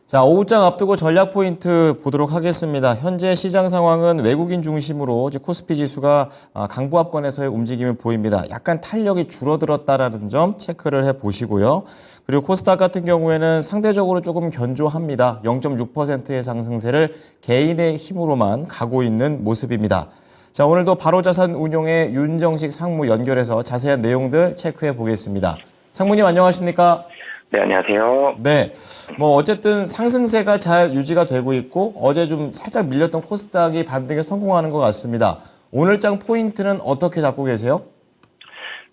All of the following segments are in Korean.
자, 오후장 앞두고 전략 포인트 보도록 하겠습니다. 현재 시장 상황은 외국인 중심으로 이제 코스피 지수가 강보합권에서의 움직임을 보입니다. 약간 탄력이 줄어들었다라는 점 체크를 해 보시고요. 그리고 코스닥 같은 경우에는 상대적으로 조금 견조합니다. 0.6%의 상승세를 개인의 힘으로만 가고 있는 모습입니다. 자, 오늘도 바로자산 운용의 윤정식 상무 연결해서 자세한 내용들 체크해 보겠습니다. 상무님 안녕하십니까? 네, 안녕하세요. 네. 어쨌든 상승세가 잘 유지가 되고 있고, 어제 좀 살짝 밀렸던 코스닥이 반등에 성공하는 것 같습니다. 오늘장 포인트는 어떻게 잡고 계세요?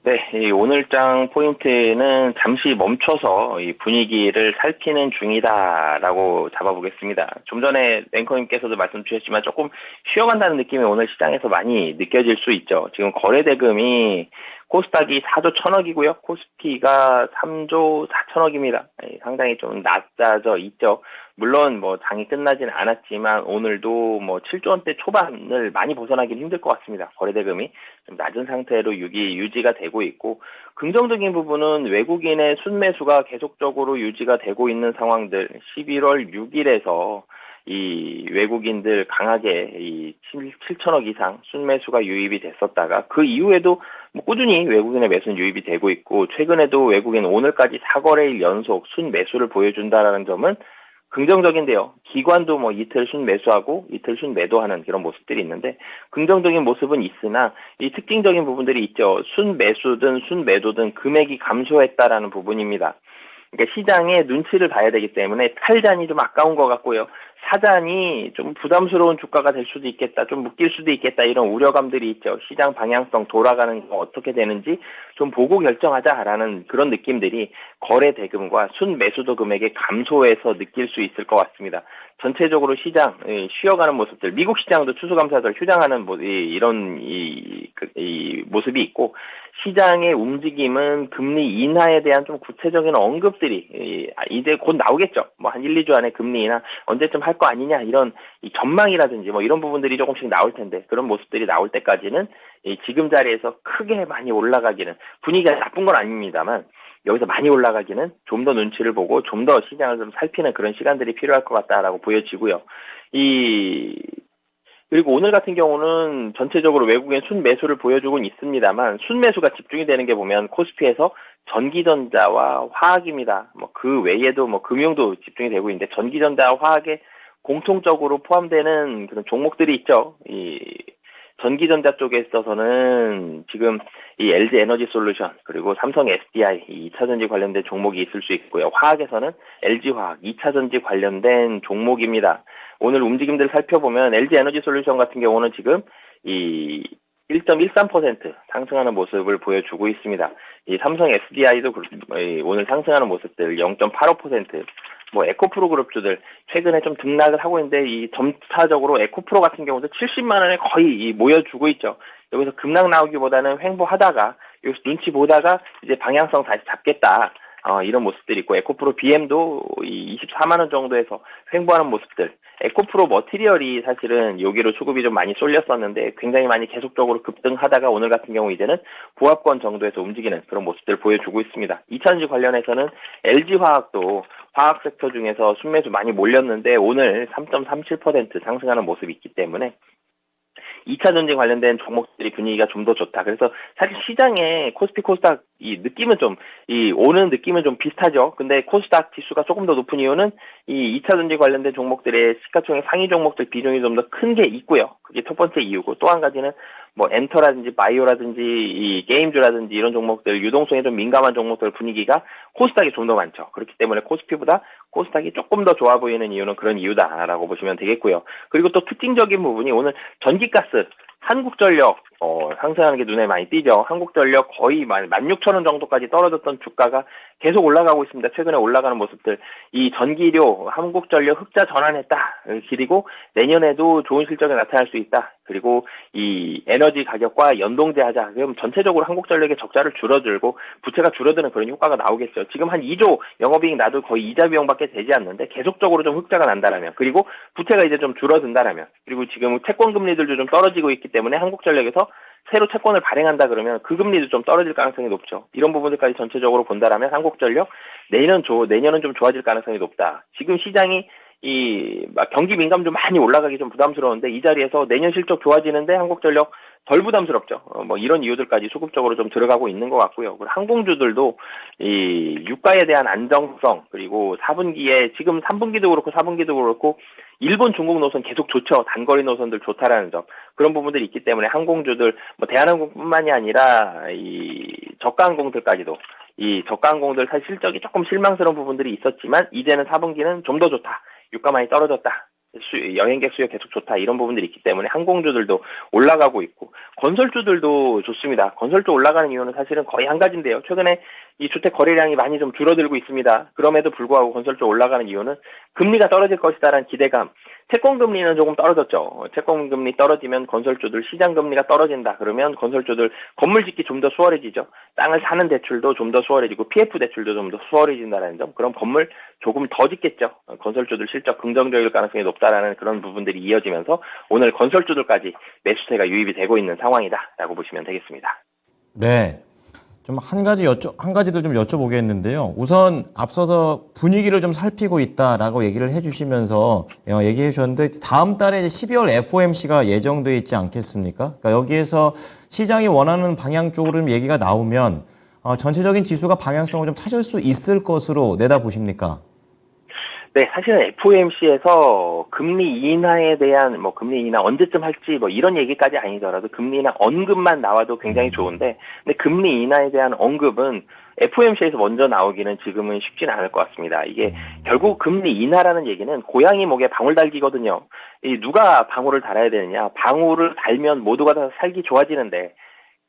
네, 이 오늘장 포인트는 잠시 멈춰서 이 분위기를 살피는 중이다라고 잡아보겠습니다. 좀 전에 앵커님께서도 말씀 주셨지만 조금 쉬어간다는 느낌이 오늘 시장에서 많이 느껴질 수 있죠. 지금 거래대금이 코스닥이 4조 1천억이고요. 코스피가 3조 4천억입니다. 상당히 좀 낮아져 있죠. 물론 장이 끝나진 않았지만 오늘도 7조 원대 초반을 많이 벗어나긴 힘들 것 같습니다. 거래대금이 좀 낮은 상태로 유지가 되고 있고, 긍정적인 부분은 외국인의 순매수가 계속적으로 유지가 되고 있는 상황들. 11월 6일에서 이 외국인들 강하게 이 7천억 이상 순매수가 유입이 됐었다가 그 이후에도 꾸준히 외국인의 매수는 유입이 되고 있고, 최근에도 외국인 오늘까지 4거래일 연속 순매수를 보여준다라는 점은 긍정적인데요. 기관도 이틀 순매수하고 이틀 순매도하는 그런 모습들이 있는데, 긍정적인 모습은 있으나 이 특징적인 부분들이 있죠. 순매수든 순매도든 금액이 감소했다라는 부분입니다. 그러니까 시장의 눈치를 봐야 되기 때문에 탈잔이 좀 아까운 것 같고요. 사잔이 좀 부담스러운 주가가 될 수도 있겠다, 좀 묶일 수도 있겠다, 이런 우려감들이 있죠. 시장 방향성 돌아가는 거 어떻게 되는지 좀 보고 결정하자라는 그런 느낌들이 거래 대금과 순매수도 금액의 감소에서 느낄 수 있을 것 같습니다. 전체적으로 시장 쉬어가는 모습들, 미국 시장도 추수감사절 휴장하는 이런 모습이 있고, 시장의 움직임은 금리 인하에 대한 좀 구체적인 언급들이 이제 곧 나오겠죠. 한 1, 2주 안에 금리 인하 언제쯤 할 거 아니냐, 이런 전망이라든지 이런 부분들이 조금씩 나올 텐데, 그런 모습들이 나올 때까지는 지금 자리에서 크게 많이 올라가기는, 분위기가 나쁜 건 아닙니다만 여기서 많이 올라가기는 좀 더 눈치를 보고 좀 더 시장을 좀 살피는 그런 시간들이 필요할 것 같다라고 보여지고요. 그리고 오늘 같은 경우는 전체적으로 외국인 순매수를 보여주고는 있습니다만, 순매수가 집중이 되는 게 보면 코스피에서 전기전자와 화학입니다. 그 외에도 금융도 집중이 되고 있는데, 전기전자와 화학에 공통적으로 포함되는 그런 종목들이 있죠. 이 전기전자 쪽에 있어서는 지금 이 LG 에너지 솔루션 그리고 삼성 SDI 이 2차전지 관련된 종목이 있을 수 있고요. 화학에서는 LG화학 2차전지 관련된 종목입니다. 오늘 움직임들 살펴보면 LG 에너지 솔루션 같은 경우는 지금 이 1.13% 상승하는 모습을 보여주고 있습니다. 이 삼성 SDI도 오늘 상승하는 모습들 0.85%, 에코프로 그룹주들 최근에 좀 등락을 하고 있는데, 이 점차적으로 에코프로 같은 경우도 70만 원에 거의 모여주고 있죠. 여기서 급락 나오기보다는 횡보하다가 여기서 눈치 보다가 이제 방향성 다시 잡겠다, 이런 모습들이 있고, 에코프로 BM도 이 24만 원 정도에서 횡보하는 모습들. 에코프로 머티리얼이 사실은 여기로 수급이 좀 많이 쏠렸었는데 굉장히 많이 계속적으로 급등하다가 오늘 같은 경우 이제는 보합권 정도에서 움직이는 그런 모습들을 보여주고 있습니다. 2차전지 관련해서는 LG화학도 화학 섹터 중에서 순매수 많이 몰렸는데 오늘 3.37% 상승하는 모습이 있기 때문에 2차 전지 관련된 종목들이 분위기가 좀 더 좋다. 그래서 사실 시장의 코스피 코스닥 오는 느낌은 좀 비슷하죠. 근데 코스닥 지수가 조금 더 높은 이유는 이 2차 전지 관련된 종목들의 시가총액 상위 종목들 비중이 좀 더 큰 게 있고요. 그게 첫 번째 이유고, 또 한 가지는 엔터라든지 바이오라든지 이 게임주라든지 이런 종목들, 유동성에 좀 민감한 종목들 분위기가 코스닥이 좀 더 많죠. 그렇기 때문에 코스피보다 코스닥이 조금 더 좋아 보이는 이유는 그런 이유다라고 보시면 되겠고요. 그리고 또 특징적인 부분이 오늘 전기가스, 한국전력 상승하는 게 눈에 많이 띄죠. 한국전력 거의 16,000원 정도까지 떨어졌던 주가가 계속 올라가고 있습니다. 최근에 올라가는 모습들. 이 전기료, 한국전력 흑자 전환했다. 그리고 내년에도 좋은 실적이 나타날 수 있다. 그리고 이 에너지 가격과 연동제하자. 그럼 전체적으로 한국전력의 적자를 줄어들고 부채가 줄어드는 그런 효과가 나오겠죠. 지금 한 2조 영업이익 나도 거의 이자 비용밖에 되지 않는데 계속적으로 좀 흑자가 난다라면, 그리고 부채가 이제 좀 줄어든다라면, 그리고 지금 채권 금리들도 좀 떨어지고 있기 때문에 한국전력에서 새로 채권을 발행한다 그러면 그 금리도 좀 떨어질 가능성이 높죠. 이런 부분들까지 전체적으로 본다라면 한국전력 내년은 좀 좋아질 가능성이 높다. 지금 시장이 막 경기 민감도 많이 올라가기 좀 부담스러운데 이 자리에서 내년 실적 좋아지는데 한국전력 덜 부담스럽죠. 뭐 이런 이유들까지 소극적으로 좀 들어가고 있는 것 같고요. 그리고 항공주들도 이 유가에 대한 안정성 그리고 4분기에 지금 3분기도 그렇고 4분기도 그렇고 일본 중국 노선 계속 좋죠. 단거리 노선들 좋다라는 점 그런 부분들이 있기 때문에 항공주들 뭐 대한항공뿐만이 아니라 이 저가 항공들까지도 이 저가 항공들 사실 실적이 조금 실망스러운 부분들이 있었지만 이제는 4분기는 좀 더 좋다. 유가 많이 떨어졌다. 여행객 수요 계속 좋다. 이런 부분들이 있기 때문에 항공주들도 올라가고 있고 건설주들도 좋습니다. 건설주 올라가는 이유는 사실은 거의 한 가지인데요. 최근에 이 주택 거래량이 많이 좀 줄어들고 있습니다. 그럼에도 불구하고 건설주 올라가는 이유는 금리가 떨어질 것이다라는 기대감. 채권 금리는 조금 떨어졌죠. 채권 금리 떨어지면 건설주들 시장 금리가 떨어진다. 그러면 건설주들 건물 짓기 좀 더 수월해지죠. 땅을 사는 대출도 좀 더 수월해지고 PF 대출도 좀 더 수월해진다는 점. 그럼 건물 조금 더 짓겠죠. 건설주들 실적 긍정적일 가능성이 높다라는 그런 부분들이 이어지면서 오늘 건설주들까지 매수세가 유입이 되고 있는 상황이다라고 보시면 되겠습니다. 네. 좀 한 가지도 좀 여쭤보겠는데요. 우선 앞서서 분위기를 좀 살피고 있다라고 얘기를 해주시면서 얘기해 주셨는데 다음 달에 이제 12월 FOMC가 예정돼 있지 않겠습니까? 그러니까 여기에서 시장이 원하는 방향 쪽으로 좀 얘기가 나오면 전체적인 지수가 방향성을 좀 찾을 수 있을 것으로 내다보십니까? 네, 사실은 FOMC에서 금리 인하에 대한 금리 인하 언제쯤 할지 이런 얘기까지 아니더라도 금리 인하 언급만 나와도 굉장히 좋은데 근데 금리 인하에 대한 언급은 FOMC에서 먼저 나오기는 지금은 쉽지는 않을 것 같습니다. 이게 결국 금리 인하라는 얘기는 고양이 목에 방울 달기거든요. 누가 방울을 달아야 되느냐? 방울을 달면 모두가 다 살기 좋아지는데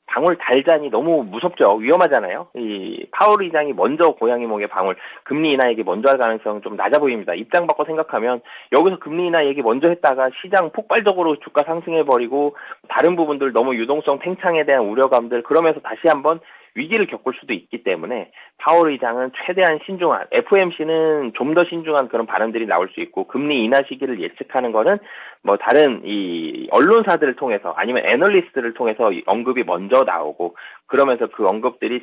방울 달자니 너무 무섭죠. 위험하잖아요. 이 파월 의장이 먼저 고양이 목에 방울 금리 인하 얘기 먼저 할 가능성은 좀 낮아 보입니다. 입장 바꿔 생각하면 여기서 금리 인하 얘기 먼저 했다가 시장 폭발적으로 주가 상승해버리고 다른 부분들 너무 유동성 팽창에 대한 우려감들 그러면서 다시 한번 위기를 겪을 수도 있기 때문에 파월 의장은 최대한 신중한 FOMC는 좀 더 신중한 그런 발언들이 나올 수 있고 금리 인하 시기를 예측하는 거는 다른 이 언론사들을 통해서 아니면 애널리스트를 통해서 언급이 먼저 나오고 그러면서 그 언급들이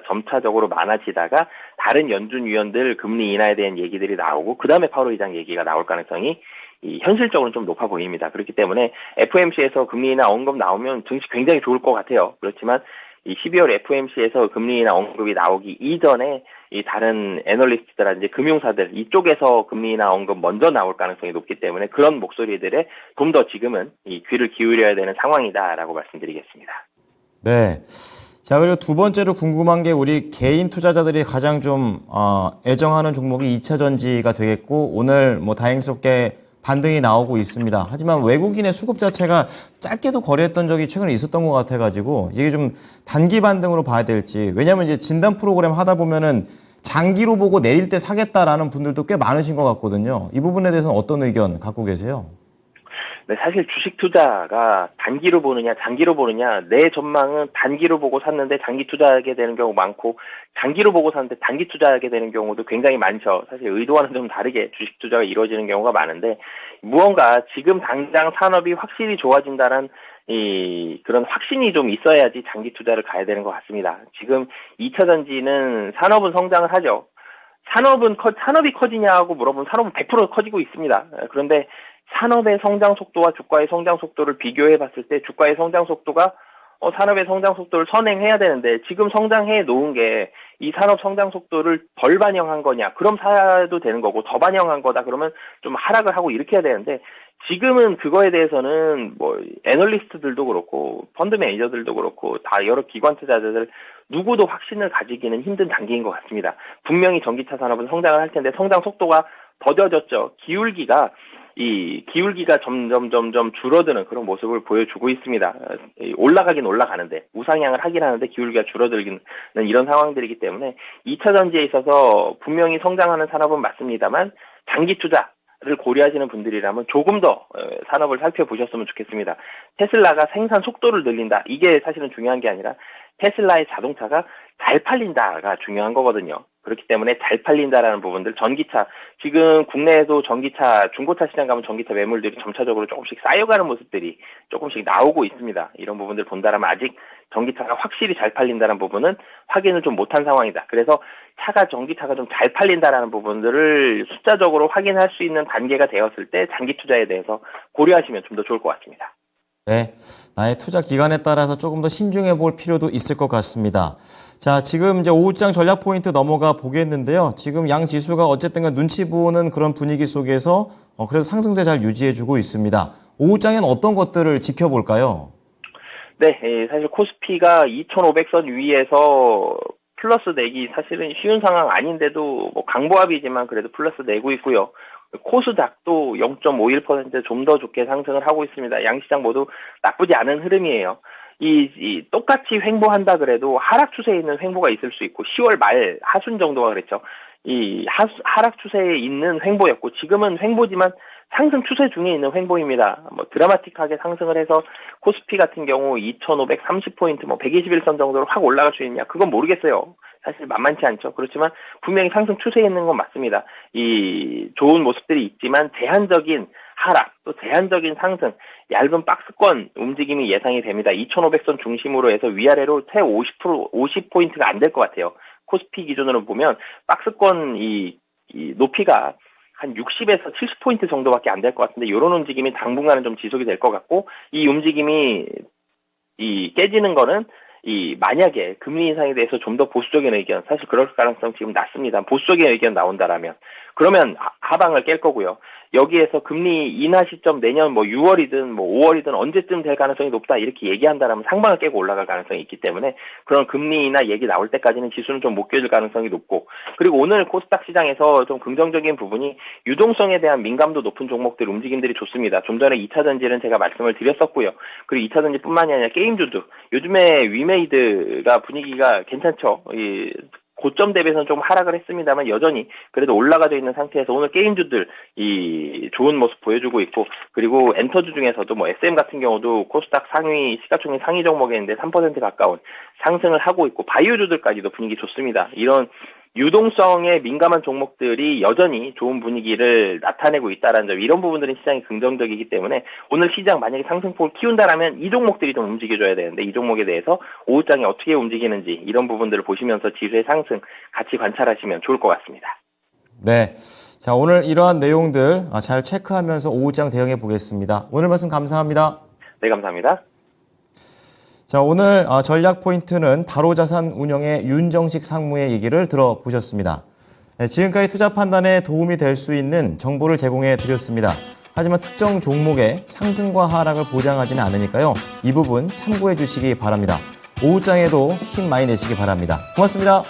점차적으로 많아지다가 다른 연준 위원들 금리 인하에 대한 얘기들이 나오고 그다음에 파월 의장 얘기가 나올 가능성이 현실적으로는 좀 높아 보입니다. 그렇기 때문에 FOMC에서 금리 인하 언급 나오면 증시 굉장히 좋을 것 같아요. 그렇지만 이 12월 FOMC에서 금리 인하 언급이 나오기 이전에 이 다른 애널리스트들이나 금융사들 이쪽에서 금리 인하 언급 먼저 나올 가능성이 높기 때문에 그런 목소리들에 좀 더 지금은 이 귀를 기울여야 되는 상황이다라고 말씀드리겠습니다. 네. 자, 그리고 두 번째로 궁금한 게 우리 개인 투자자들이 가장 좀 애정하는 종목이 2차 전지가 되겠고 오늘 다행스럽게 반등이 나오고 있습니다. 하지만 외국인의 수급 자체가 짧게도 거래했던 적이 최근에 있었던 것 같아가지고 이게 좀 단기 반등으로 봐야 될지. 왜냐하면 이제 진단 프로그램 하다 보면은 장기로 보고 내릴 때 사겠다라는 분들도 꽤 많으신 것 같거든요. 이 부분에 대해서는 어떤 의견 갖고 계세요? 네, 사실 주식 투자가 단기로 보느냐, 장기로 보느냐, 내 전망은 단기로 보고 샀는데 장기 투자하게 되는 경우 많고, 장기로 보고 샀는데 단기 투자하게 되는 경우도 굉장히 많죠. 사실 의도와는 좀 다르게 주식 투자가 이루어지는 경우가 많은데, 무언가 지금 당장 산업이 확실히 좋아진다는 그런 확신이 좀 있어야지 장기 투자를 가야 되는 것 같습니다. 지금 2차 전지는 산업은 성장을 하죠. 산업이 커지냐고 물어보면 산업은 100% 커지고 있습니다. 그런데 산업의 성장 속도와 주가의 성장 속도를 비교해 봤을 때 주가의 성장 속도가 산업의 성장 속도를 선행해야 되는데 지금 성장해 놓은 게 이 산업 성장 속도를 덜 반영한 거냐 그럼 사도 되는 거고 더 반영한 거다 그러면 좀 하락을 하고 이렇게 해야 되는데 지금은 그거에 대해서는 애널리스트들도 그렇고 펀드 매니저들도 그렇고 다 여러 기관 투자자들 누구도 확신을 가지기는 힘든 단계인 것 같습니다. 분명히 전기차 산업은 성장을 할 텐데 성장 속도가 더뎌졌죠. 기울기가 점점 줄어드는 그런 모습을 보여주고 있습니다. 올라가긴 올라가는데 우상향을 하긴 하는데 기울기가 줄어들기는 이런 상황들이기 때문에 2차 전지에 있어서 분명히 성장하는 산업은 맞습니다만 장기 투자를 고려하시는 분들이라면 조금 더 산업을 살펴보셨으면 좋겠습니다. 테슬라가 생산 속도를 늘린다. 이게 사실은 중요한 게 아니라 테슬라의 자동차가 잘 팔린다가 중요한 거거든요. 그렇기 때문에 잘 팔린다라는 부분들, 전기차, 지금 국내에도 전기차, 중고차 시장 가면 전기차 매물들이 점차적으로 조금씩 쌓여가는 모습들이 조금씩 나오고 있습니다. 이런 부분들 본다라면 아직 전기차가 확실히 잘 팔린다는 부분은 확인을 좀 못한 상황이다. 그래서 전기차가 좀 잘 팔린다라는 부분들을 숫자적으로 확인할 수 있는 단계가 되었을 때 장기 투자에 대해서 고려하시면 좀 더 좋을 것 같습니다. 네, 나의 투자 기간에 따라서 조금 더 신중해 볼 필요도 있을 것 같습니다. 자, 지금 이제 오후장 전략 포인트 넘어가 보겠는데요. 지금 양 지수가 어쨌든 눈치 보는 그런 분위기 속에서 그래도 상승세 잘 유지해주고 있습니다. 오후장엔 어떤 것들을 지켜볼까요? 네, 사실 코스피가 2,500선 위에서 플러스 내기 사실은 쉬운 상황 아닌데도 뭐 강보합이지만 그래도 플러스 내고 있고요. 코스닥도 0.51% 좀 더 좋게 상승을 하고 있습니다. 양시장 모두 나쁘지 않은 흐름이에요. 똑같이 횡보한다 그래도 하락 추세에 있는 횡보가 있을 수 있고 10월 말 하순 정도가 그랬죠. 하락 추세에 있는 횡보였고 지금은 횡보지만 상승 추세 중에 있는 횡보입니다. 뭐 드라마틱하게 상승을 해서 코스피 같은 경우 2,530포인트, 121선 정도로 확 올라갈 수 있냐? 그건 모르겠어요. 사실 만만치 않죠. 그렇지만 분명히 상승 추세에 있는 건 맞습니다. 좋은 모습들이 있지만 제한적인 하락, 또 제한적인 상승, 얇은 박스권 움직임이 예상이 됩니다. 2,500선 중심으로 해서 위아래로 채 50포인트가 안 될 것 같아요. 코스피 기준으로 보면 박스권 높이가 한 60에서 70포인트 정도밖에 안 될 것 같은데 이런 움직임이 당분간은 좀 지속이 될 것 같고 이 움직임이 깨지는 거는 만약에 금리 인상에 대해서 좀 더 보수적인 의견, 사실 그럴 가능성 지금 낮습니다. 보수적인 의견 나온다라면 그러면 하방을 깰 거고요. 여기에서 금리 인하 시점 내년 6월이든 5월이든 언제쯤 될 가능성이 높다 이렇게 얘기한다라면 상방을 깨고 올라갈 가능성이 있기 때문에 그런 금리 인하 얘기 나올 때까지는 지수는 좀 못 깨질 가능성이 높고 그리고 오늘 코스닥 시장에서 좀 긍정적인 부분이 유동성에 대한 민감도 높은 종목들 움직임들이 좋습니다. 좀 전에 2차전지는 제가 말씀을 드렸었고요. 그리고 2차전지뿐만이 아니라 게임주도 요즘에 위메이드가 분위기가 괜찮죠. 고점 대비해서는 좀 하락을 했습니다만 여전히 그래도 올라가져 있는 상태에서 오늘 게임주들 좋은 모습 보여주고 있고 그리고 엔터주 중에서도 SM 같은 경우도 코스닥 시가총액 상위 종목에 있는데 3% 가까운 상승을 하고 있고 바이오주들까지도 분위기 좋습니다. 이런 유동성에 민감한 종목들이 여전히 좋은 분위기를 나타내고 있다는 점, 이런 부분들은 시장이 긍정적이기 때문에 오늘 시장 만약에 상승폭을 키운다라면 이 종목들이 좀 움직여줘야 되는데 이 종목에 대해서 오후장에 어떻게 움직이는지 이런 부분들을 보시면서 지수의 상승 같이 관찰하시면 좋을 것 같습니다. 네, 자 오늘 이러한 내용들 잘 체크하면서 오후장 대응해 보겠습니다. 오늘 말씀 감사합니다. 네, 감사합니다. 자, 오늘 전략 포인트는 바로자산 운영의 윤정식 상무의 얘기를 들어보셨습니다. 네, 지금까지 투자 판단에 도움이 될 수 있는 정보를 제공해 드렸습니다. 하지만 특정 종목의 상승과 하락을 보장하지는 않으니까요. 이 부분 참고해 주시기 바랍니다. 오후장에도 힘 많이 내시기 바랍니다. 고맙습니다.